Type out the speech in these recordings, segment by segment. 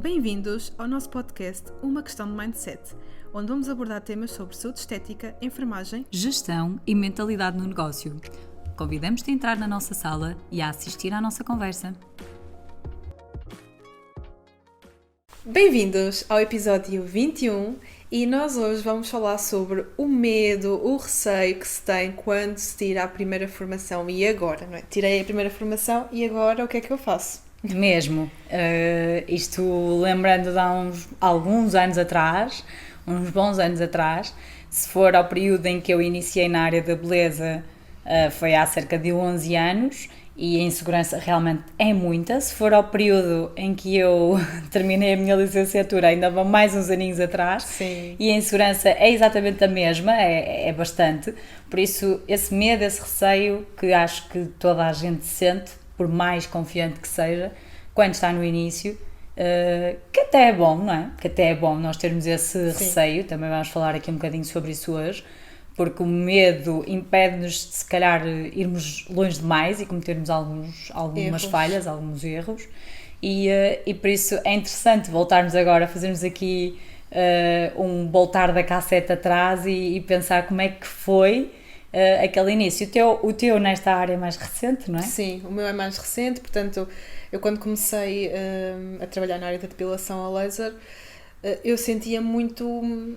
Bem-vindos ao nosso podcast Uma Questão de Mindset, onde vamos abordar temas sobre saúde estética, enfermagem, gestão e mentalidade no negócio. Convidamos-te a entrar na nossa sala e a assistir à nossa conversa. Bem-vindos ao episódio 21 e nós hoje vamos falar sobre o medo, o receio que se tem quando se tira a primeira formação e agora, não é? Tirei a primeira formação e agora o que é que eu faço? Mesmo, isto lembrando de há alguns anos atrás, uns bons anos atrás, se for ao período em que eu iniciei na área da beleza, foi há cerca de 11 anos e a insegurança realmente é muita. Se for ao período em que eu terminei a minha licenciatura, ainda vão mais uns aninhos atrás. Sim. E a insegurança é exatamente a mesma, é bastante. Por isso, esse medo, esse receio que acho que toda a gente sente, por mais confiante que seja, quando está no início, que até é bom, não é? Que até é bom nós termos esse receio, também vamos falar aqui um bocadinho sobre isso hoje, porque o medo impede-nos de, se calhar, irmos longe demais e cometermos algumas falhas, alguns erros, e por isso é interessante voltarmos agora, fazermos aqui um voltar da cassete atrás e pensar como é que foi aquele início. O teu nesta área é mais recente, não é? Sim, o meu é mais recente, portanto, eu quando comecei a trabalhar na área da depilação a laser, eu sentia muito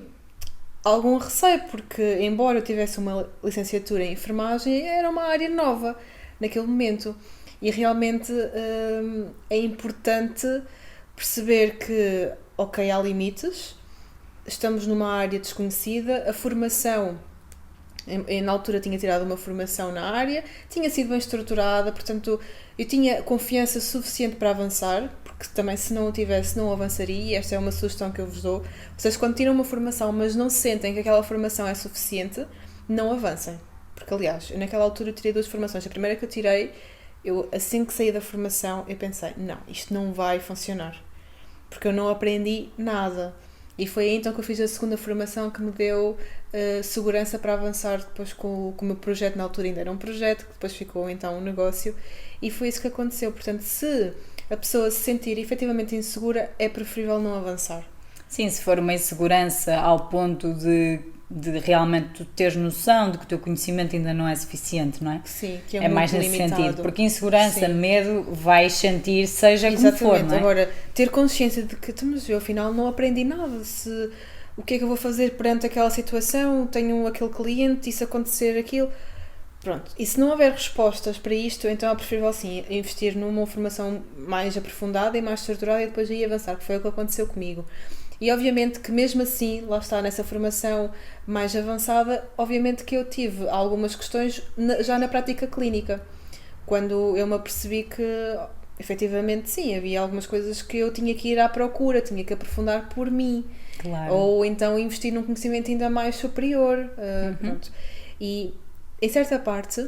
algum receio, porque embora eu tivesse uma licenciatura em enfermagem, era uma área nova naquele momento e realmente é importante perceber que, ok, há limites, estamos numa área desconhecida, a formação... Na altura tinha tirado uma formação na área, tinha sido bem estruturada, portanto eu tinha confiança suficiente para avançar, porque também se não o tivesse não avançaria, e esta é uma sugestão que eu vos dou. Vocês quando tiram uma formação mas não sentem que aquela formação é suficiente, não avancem. Porque aliás, eu naquela altura tirei 2 formações. A primeira que eu tirei, assim que saí da formação, eu pensei, não, isto não vai funcionar, porque eu não aprendi nada. E foi aí então que eu fiz a segunda formação que me deu segurança para avançar depois com o meu projeto. Na altura ainda era um projeto, que depois ficou então um negócio, e foi isso que aconteceu. Portanto, se a pessoa se sentir efetivamente insegura, é preferível não avançar. Sim, se for uma insegurança ao ponto de realmente tu teres noção de que o teu conhecimento ainda não é suficiente, não é? Sim, que é muito mais nesse limitado. Sentido, porque insegurança, sim, medo, vais sentir seja exatamente, como for, não é? Agora, ter consciência de que, mas eu afinal não aprendi nada, o que é que eu vou fazer perante aquela situação, tenho aquele cliente, e se acontecer aquilo, pronto. E se não houver respostas para isto, então é preferível sim investir numa formação mais aprofundada e mais estruturada e depois aí avançar, que foi o que aconteceu comigo. E obviamente que mesmo assim, lá está, nessa formação mais avançada, obviamente que eu tive algumas questões já na prática clínica, quando eu me apercebi que efetivamente sim, havia algumas coisas que eu tinha que ir à procura, tinha que aprofundar por mim. Claro. Ou então investir num conhecimento ainda mais superior. Pronto. E em certa parte,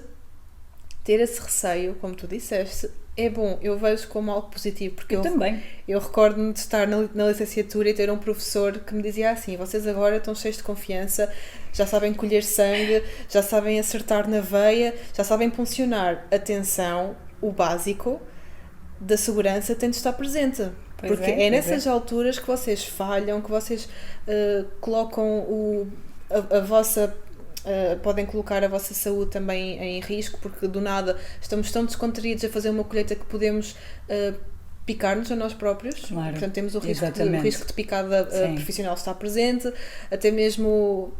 ter esse receio, como tu disseste, é bom, eu vejo como algo positivo, porque eu também. Eu recordo-me de estar na licenciatura e ter um professor que me dizia assim, vocês agora estão cheios de confiança, já sabem colher sangue, já sabem acertar na veia, já sabem puncionar. Atenção, o básico da segurança tem de estar presente. Porque é nessas alturas que vocês falham, que vocês colocam a vossa... podem colocar a vossa saúde também em risco, porque do nada estamos tão descontraídos a fazer uma colheita que podemos picar-nos a nós próprios. Claro, portanto temos o risco de picada profissional estar presente, até mesmo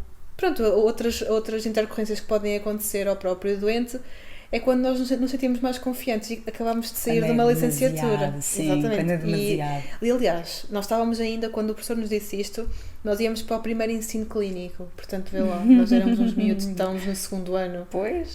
outras intercorrências que podem acontecer ao próprio doente. É quando nós nos sentimos mais confiantes e acabamos de sair de uma licenciatura. Sim, exatamente. Quando é demasiado. E aliás, nós estávamos ainda, quando o professor nos disse isto, nós íamos para o primeiro ensino clínico. Portanto, vê lá, nós éramos uns miúdos, estávamos no segundo ano,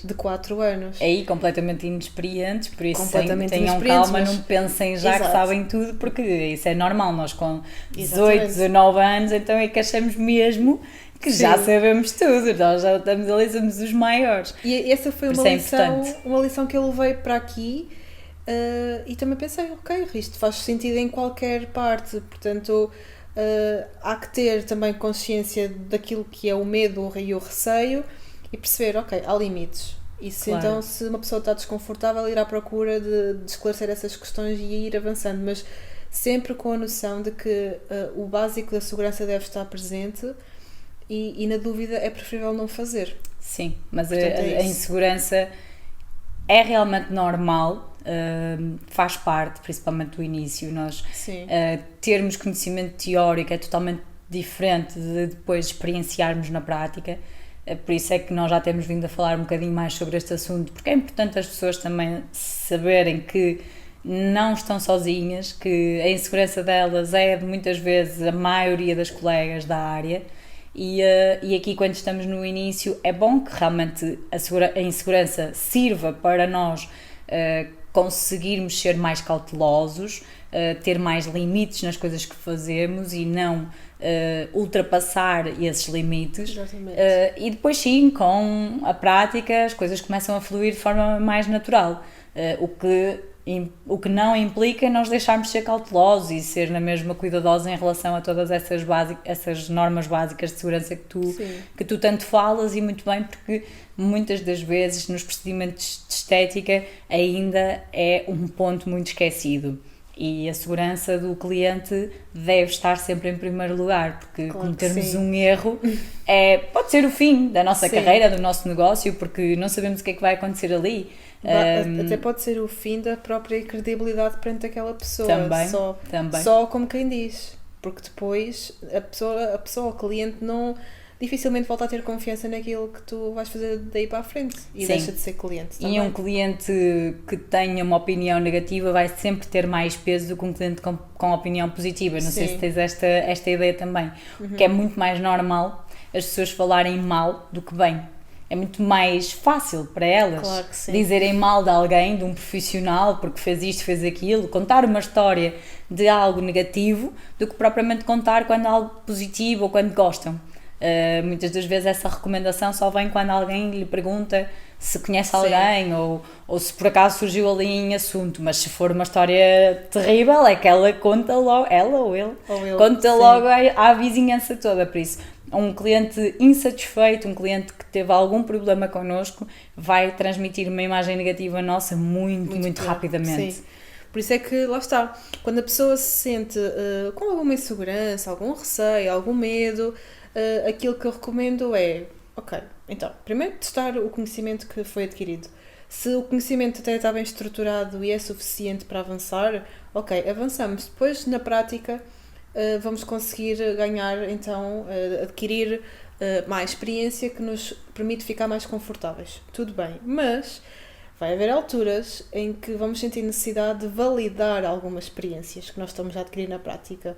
de 4 anos. Aí, completamente inexperientes, por isso tenham calma, não pensem já que sabem tudo, porque isso é normal. Nós com 18, 19 anos, então é que achamos mesmo que já sabemos tudo, nós já estamos ali, somos os maiores. E essa foi uma lição que eu levei para aqui, e também pensei, ok, isto faz sentido em qualquer parte, portanto há que ter também consciência daquilo que é o medo e o receio e perceber, ok, há limites. E então, se uma pessoa está desconfortável, ir à procura de esclarecer essas questões e ir avançando, mas sempre com a noção de que o básico da segurança deve estar presente e na dúvida é preferível não fazer. Sim, mas Portanto, a insegurança é realmente normal, faz parte, principalmente do início, nós termos conhecimento teórico é totalmente diferente de depois experienciarmos na prática, por isso é que nós já temos vindo a falar um bocadinho mais sobre este assunto, porque é importante as pessoas também saberem que não estão sozinhas, que a insegurança delas é muitas vezes a maioria das colegas da área. E aqui, quando estamos no início, é bom que realmente a insegurança sirva para nós conseguirmos ser mais cautelosos, ter mais limites nas coisas que fazemos e não ultrapassar esses limites. E depois sim, com a prática, as coisas começam a fluir de forma mais natural, o que não implica nós deixarmos de ser cautelosos e ser na mesma cuidadosos em relação a todas essas normas básicas de segurança que tu tanto falas, e muito bem, porque muitas das vezes nos procedimentos de estética ainda é um ponto muito esquecido. E a segurança do cliente deve estar sempre em primeiro lugar, porque cometermos um erro pode ser o fim da nossa carreira, do nosso negócio, porque não sabemos o que é que vai acontecer ali. Até pode ser o fim da própria credibilidade perante aquela pessoa. Também. Só como quem diz. Porque depois a pessoa, o cliente, dificilmente volta a ter confiança naquilo que tu vais fazer daí para a frente e deixa de ser cliente também. E um cliente que tenha uma opinião negativa vai sempre ter mais peso do que um cliente com opinião positiva. Não sei se tens esta ideia também. Que é muito mais normal as pessoas falarem mal do que bem. É muito mais fácil para elas dizerem mal de alguém, de um profissional, porque fez isto, fez aquilo, contar uma história de algo negativo, do que propriamente contar quando é algo positivo ou quando gostam. Muitas das vezes essa recomendação só vem quando alguém lhe pergunta se conhece alguém ou se por acaso surgiu ali em assunto, mas se for uma história terrível é que ela conta logo, ela ou ele, conta logo à vizinhança toda. Por isso, um cliente insatisfeito, um cliente que teve algum problema connosco, vai transmitir uma imagem negativa nossa muito rapidamente. Sim. Por isso é que, lá está, quando a pessoa se sente com alguma insegurança, algum receio, algum medo, aquilo que eu recomendo é, então, primeiro testar o conhecimento que foi adquirido. Se o conhecimento até está bem estruturado e é suficiente para avançar, avançamos. Depois, na prática, vamos conseguir ganhar, então, adquirir mais experiência que nos permite ficar mais confortáveis. Tudo bem, mas vai haver alturas em que vamos sentir necessidade de validar algumas experiências que nós estamos a adquirir na prática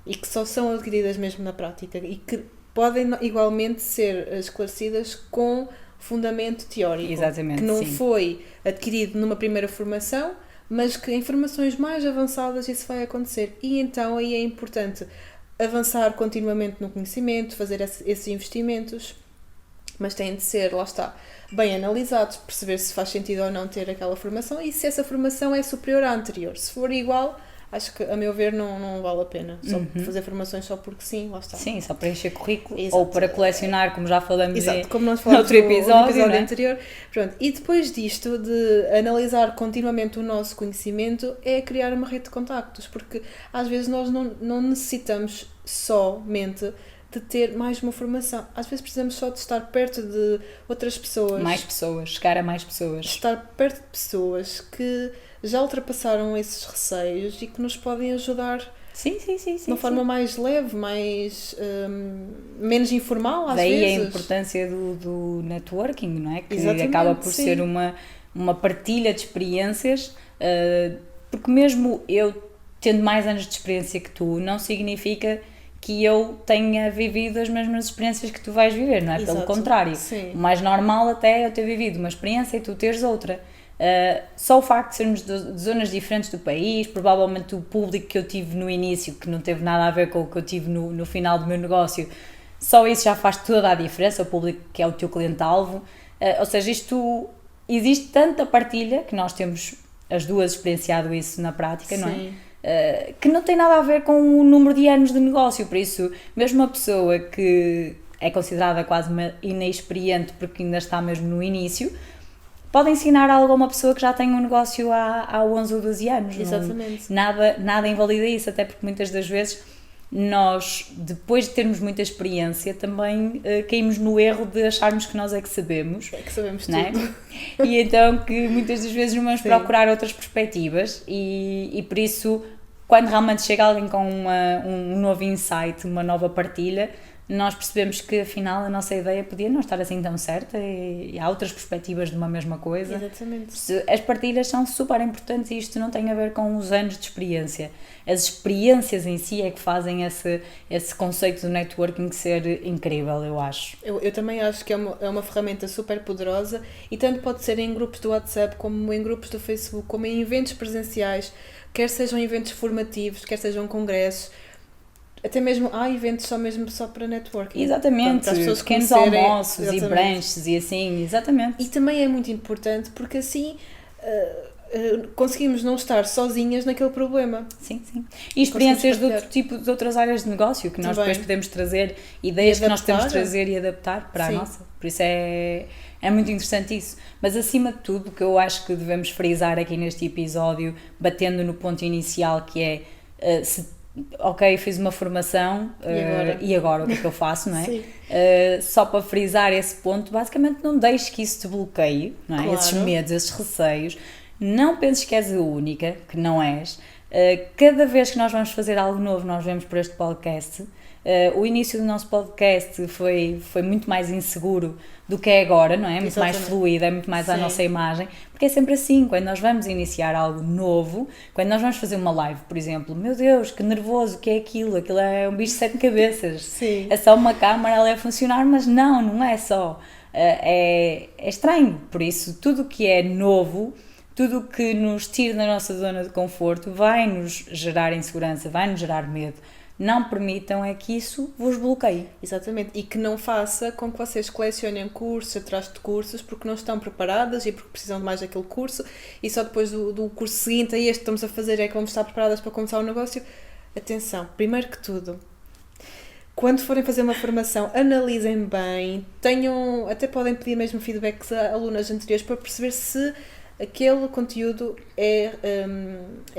e que só são adquiridas mesmo na prática e que podem igualmente ser esclarecidas com fundamento teórico. Exatamente, que não foi adquirido numa primeira formação, mas que em formações mais avançadas isso vai acontecer. E então aí é importante avançar continuamente no conhecimento, fazer esses investimentos, mas têm de ser, lá está, bem analisados, perceber se faz sentido ou não ter aquela formação e se essa formação é superior à anterior. Se for igual, acho que, a meu ver, não vale a pena. Só fazer formações só porque sim, lá está. Sim, só para encher currículo. Exato. Ou para colecionar, como já falamos como nós falamos no outro episódio anterior. Pronto. E depois disto, de analisar continuamente o nosso conhecimento, é criar uma rede de contactos, porque às vezes nós não necessitamos somente de ter mais uma formação. Às vezes precisamos só de estar perto de outras pessoas. Mais pessoas, chegar a mais pessoas. Estar perto de pessoas que já ultrapassaram esses receios e que nos podem ajudar de uma forma mais leve, mais menos informal às vezes. Daí a importância do networking, não é? Que Exatamente, acaba por ser uma partilha de experiências, porque mesmo eu tendo mais anos de experiência que tu, não significa que eu tenha vivido as mesmas experiências que tu vais viver, não é? Exato. Pelo contrário, o mais normal até é eu ter vivido uma experiência e tu teres outra. Só o facto de sermos de zonas diferentes do país, provavelmente o público que eu tive no início, que não teve nada a ver com o que eu tive no final do meu negócio, só isso já faz toda a diferença, o público que é o teu cliente-alvo. Ou seja, existe tanta partilha, que nós temos as duas experienciado isso na prática, não é? Que não tem nada a ver com o número de anos de negócio, por isso, mesmo uma pessoa que é considerada quase uma inexperiente porque ainda está mesmo no início, pode ensinar algo a uma pessoa que já tem um negócio há 11 ou 12 anos. Exatamente. Nada invalida isso, até porque muitas das vezes nós, depois de termos muita experiência, também caímos no erro de acharmos que nós é que sabemos. É que sabemos não tudo. É? E então que muitas das vezes não vamos Sim. procurar outras perspectivas e por isso, quando realmente chega alguém com um novo insight, uma nova partilha, nós percebemos que afinal a nossa ideia podia não estar assim tão certa e há outras perspectivas de uma mesma coisa. Exatamente. As partilhas são super importantes e isto não tem a ver com os anos de experiência. As experiências em si é que fazem esse conceito do networking ser incrível, eu acho. Eu também acho que é uma ferramenta super poderosa e tanto pode ser em grupos do WhatsApp, como em grupos do Facebook, como em eventos presenciais, quer sejam eventos formativos, quer sejam congressos. Até mesmo há eventos só para networking. Exatamente, para as pessoas pequenos conhecerem. almoços Exatamente. e brunches e assim, exatamente. E também é muito importante porque assim conseguimos não estar sozinhas naquele problema. Sim. E experiências de partilhar. outro tipo, de outras áreas de negócio que nós Também. depois podemos trazer, ideias que nós podemos adaptar. trazer e adaptar para Sim. a nossa. Por isso é muito interessante isso. Mas acima de tudo, o que eu acho que devemos frisar aqui neste episódio, batendo no ponto inicial, que é ok, fiz uma formação e agora o que é que eu faço, não é? Sim. Só para frisar esse ponto, basicamente não deixes que isso te bloqueie, não é? Claro. Esses medos, esses receios. Não penses que és a única, que não és. Cada vez que nós vamos fazer algo novo, nós vemos por este podcast. O início do nosso podcast foi muito mais inseguro do que é agora, não é? Muito mais Exatamente. fluido, é muito mais à Sim. nossa imagem, porque é sempre assim, quando nós vamos iniciar algo novo, quando nós vamos fazer uma live, por exemplo, meu Deus, que nervoso, o que é aquilo? Aquilo é um bicho de 7 cabeças, Sim. é só uma câmara, ela é funcionar, mas não é só, é estranho, por isso tudo o que é novo, tudo o que nos tira da nossa zona de conforto vai nos gerar insegurança, vai nos gerar medo. Não permitam é que isso vos bloqueie. Exatamente. E que não faça com que vocês colecionem cursos atrás de cursos porque não estão preparadas e porque precisam de mais daquele curso e só depois do curso seguinte a este que estamos a fazer é que vamos estar preparadas para começar o negócio. Atenção, primeiro que tudo, quando forem fazer uma formação, analisem bem, até podem pedir mesmo feedbacks a alunas anteriores para perceber se aquele conteúdo é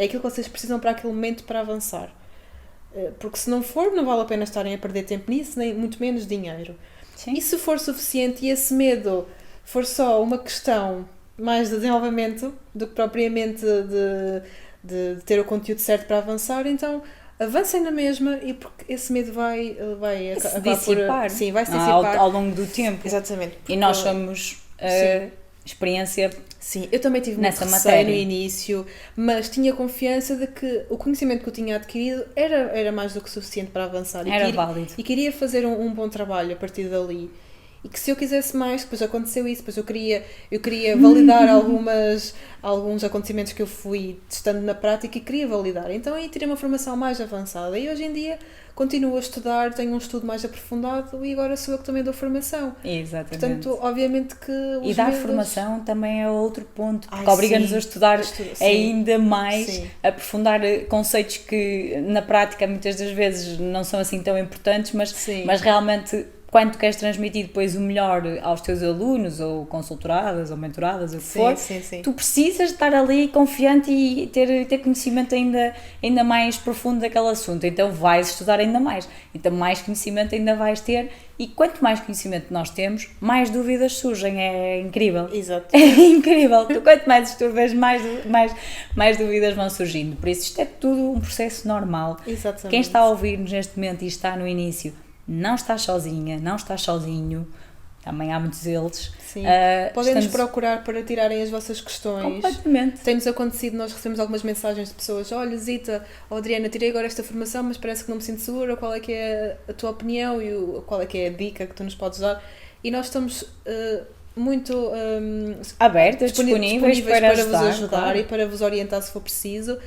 aquilo que vocês precisam para aquele momento para avançar. Porque se não for, não vale a pena estarem a perder tempo nisso, nem muito menos dinheiro. Sim. E se for suficiente e esse medo for só uma questão mais de desenvolvimento do que propriamente de ter o conteúdo certo para avançar, então avancem na mesma e porque esse medo vai Se acabar dissipar, sim, vai se ao dissipar. longo do tempo. Exatamente. E nós somos Sim. experiência. Sim, eu também tive Nessa muito receio matéria. no início, mas tinha confiança de que o conhecimento que eu tinha adquirido era mais do que suficiente para avançar. Era válido. E queria fazer um bom trabalho a partir dali. E que se eu quisesse mais, depois aconteceu isso, depois eu queria validar alguns acontecimentos que eu fui testando na prática e queria validar. Então aí tirei uma formação mais avançada e hoje em dia continuo a estudar, tenho um estudo mais aprofundado e agora sou eu que também dou formação. Exatamente. Portanto, obviamente que os E dar medos- formação também é outro ponto, porque Ai, obriga-nos sim. a estudar Sim. ainda mais, Sim. aprofundar conceitos que na prática muitas das vezes não são assim tão importantes, Sim. mas realmente quando tu queres transmitir depois o melhor aos teus alunos, ou consultoradas, ou mentoradas, o que for, sim. tu precisas estar ali confiante e ter conhecimento ainda mais profundo daquele assunto, então vais estudar ainda mais, então mais conhecimento ainda vais ter e quanto mais conhecimento nós temos, mais dúvidas surgem, é incrível. Exato. É incrível, tu quanto mais estudas, mais dúvidas vão surgindo, por isso isto é tudo um processo normal. Exatamente. Quem está a ouvir-nos neste momento e está no início, não estás sozinha, não estás sozinho, também há muitos deles. Sim. Podem-nos procurar para tirarem as vossas questões. Completamente. Tem-nos acontecido, nós recebemos algumas mensagens de pessoas, olha Zita, ou Adriana, tirei agora esta formação, mas parece que não me sinto segura, qual é que é a tua opinião e qual é que é a dica que tu nos podes dar? E nós estamos muito abertas, disponíveis para vos ajudar claro. E para vos orientar se for preciso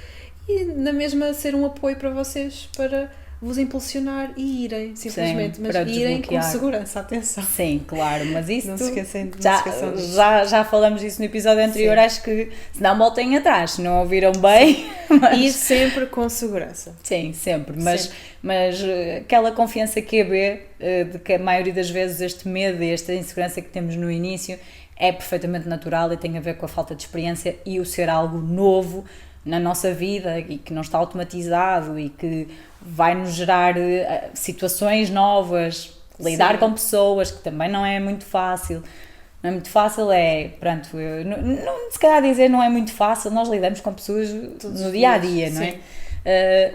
e na mesma ser um apoio para vocês, para vos impulsionar e irem, simplesmente, Sim, mas para irem com desbloquear. segurança, atenção. Sim, claro, mas isso Não se esqueçam disso. já falamos disso no episódio anterior, Sim. acho que se não voltem atrás, se não ouviram bem. Mas, E sempre com segurança. sim, sempre, mas aquela confiança QB, de que a maioria das vezes este medo e esta insegurança que temos no início é perfeitamente natural e tem a ver com a falta de experiência e o ser algo novo na nossa vida e que não está automatizado e que vai nos gerar situações novas, lidar com pessoas, que também não é muito fácil. Não é muito fácil, pronto, se calhar dizer não é muito fácil, nós lidamos com pessoas no dia a dia, não é?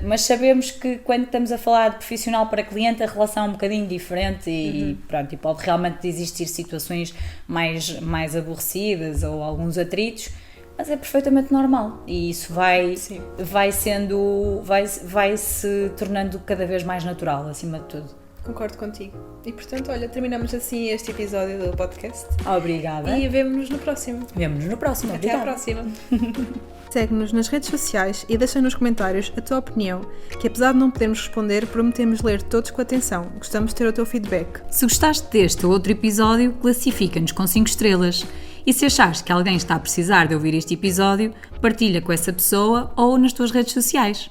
Mas sabemos que quando estamos a falar de profissional para cliente a relação é um bocadinho diferente e pronto, e pode realmente existir situações mais aborrecidas ou alguns atritos, mas é perfeitamente normal e isso vai se tornando cada vez mais natural, acima de tudo. Concordo contigo. E portanto, olha, terminamos assim este episódio do podcast. Obrigada. E vemo-nos no próximo. Vemo-nos no próximo. Até à próxima. Segue-nos nas redes sociais e deixa nos comentários a tua opinião, que apesar de não podermos responder, prometemos ler todos com atenção. Gostamos de ter o teu feedback. Se gostaste deste ou outro episódio, classifica-nos com 5 estrelas. E se achares que alguém está a precisar de ouvir este episódio, partilha com essa pessoa ou nas tuas redes sociais.